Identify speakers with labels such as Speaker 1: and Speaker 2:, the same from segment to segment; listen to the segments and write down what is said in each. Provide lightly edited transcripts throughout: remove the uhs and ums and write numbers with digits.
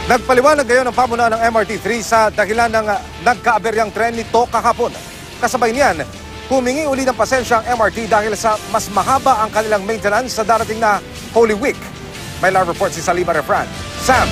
Speaker 1: Nagpaliwanag ngayon ang pamunuan ng MRT3 sa dahilan ng nagkaaberyang tren nito kahapon. Kasabay niyan, humingi uli ng pasensya ang MRT dahil sa mas mahaba ang kanilang maintenance sa darating na Holy Week. May live report si Salima Refran. Sam!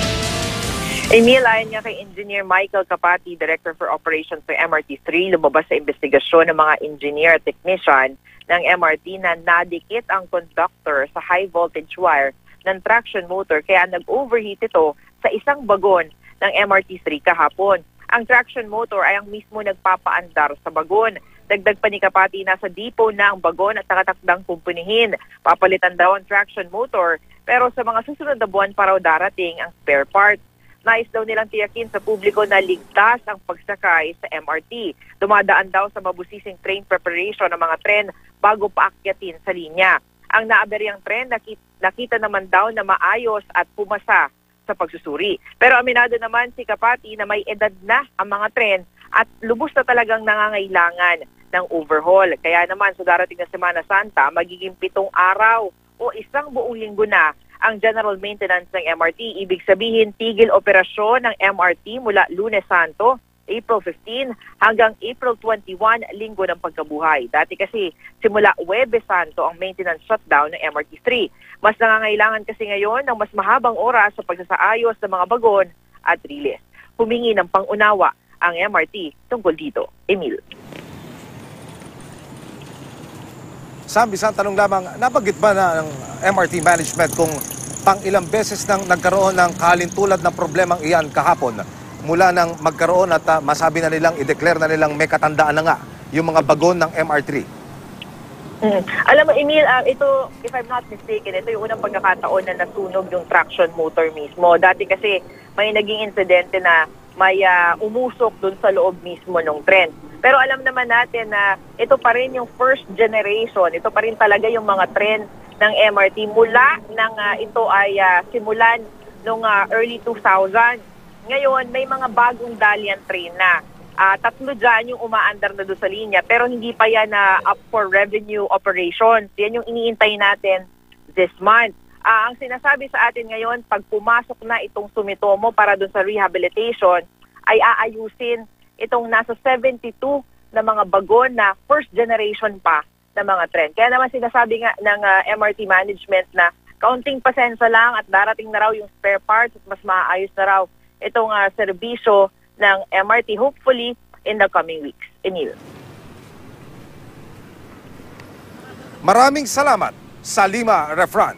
Speaker 2: Emil, ayon nga kay Engineer Michael Capati, Director for Operations ng MRT3, lumabas sa investigasyon ng mga engineer at technician ng MRT na nadikit ang conductor sa high voltage wire ng traction motor kaya nag-overheat ito sa isang bagon ng MRT3 kahapon. Ang traction motor ay ang mismo nagpapaandar sa bagon. Dagdag pa ni Kapati, nasa depot na ang bagon at nakatakdang kumpunihin. Papalitan daw ang traction motor pero sa mga susunod na buwan pa raw darating ang spare parts. Nais daw nilang tiyakin sa publiko na ligtas ang pagsakay sa MRT. Dumadaan daw sa mabusising train preparation ng mga tren bago paakyatin sa linya. Ang naaberyang tren nakita naman daw na maayos at pumasa sa pagsusuri. Pero aminado naman si Kapati na may edad na ang mga tren at lubos na talagang nangangailangan ng overhaul. Kaya naman sa darating na Semana Santa, magiging 7 araw o isang buong linggo na ang general maintenance ng MRT. Ibig sabihin, tigil operasyon ng MRT mula Lunes Santo, April 15 hanggang April 21, linggo ng pagkabuhay. Dati kasi simula Huwebes Santo ang maintenance shutdown ng MRT3. Mas nangangailangan kasi ngayon ng mas mahabang oras sa pagsasaayos ng mga bagon at riles. Humingi ng pangunawa ang MRT tungkol dito. Emil.
Speaker 1: Sam, isang tanong lamang, nabanggit ba na ng MRT management kung pang-ilang beses nang nagkaroon ng kalintulad ng problemang iyan kahapon mula nang magkaroon at masabi na nilang, i-declare na nilang may katandaan na nga yung mga bagon ng MR3?
Speaker 2: Alam mo, Emil, ito, if I'm not mistaken, ito yung unang pagkakataon na nasunog yung traction motor mismo. Dati kasi may naging insidente na may umusok dun sa loob mismo ng tren. Pero alam naman natin na ito pa rin yung first generation. Ito pa rin talaga yung mga tren ng MRT mula nang ito ay simulan noong early 2000. Ngayon, may mga bagong Dalian train na. 3 dyan yung umaandar na doon sa linya pero hindi pa yan up for revenue operations. Yan yung iniintay natin this month. Ang sinasabi sa atin ngayon, pag pumasok na itong Sumitomo para doon sa rehabilitation, ay aayusin itong nasa 72 na mga bagon na first generation pa na mga tren. Kaya naman sinasabi nga ng MRT management na kaunting pasensya lang at darating na raw yung spare parts at mas maayos na raw itong serbisyo ng MRT hopefully in the coming weeks. Emil.
Speaker 1: Maraming salamat, Salima Refran.